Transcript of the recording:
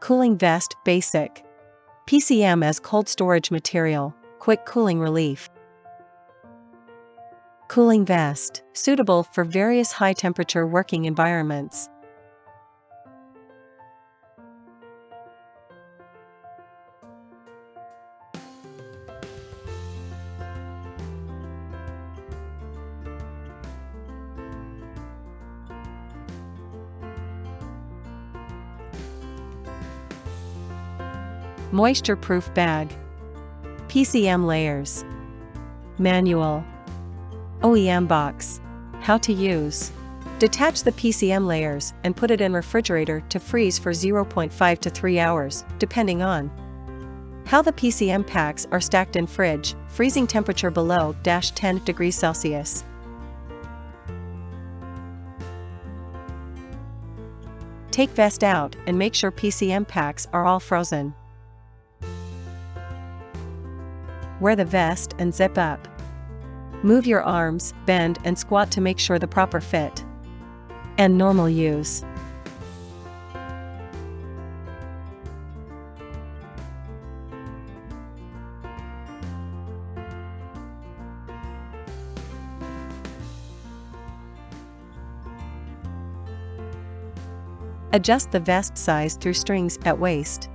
Cooling vest basic. PCM as cold storage material, quick cooling relief. Cooling vest, suitable for various high-temperature working environments. Moisture-proof bag. PCM layers. Manual. OEM box. How to use. Detach the PCM layers and put it in refrigerator to freeze for 0.5 to 3 hours, depending on how the PCM packs are stacked in fridge, freezing temperature below -10 degrees Celsius. Take vest out and make sure PCM packs are all frozen. Wear the vest and zip up. Move your arms, bend and squat to make sure the proper fit. And normal use. Adjust the vest size through strings at waist.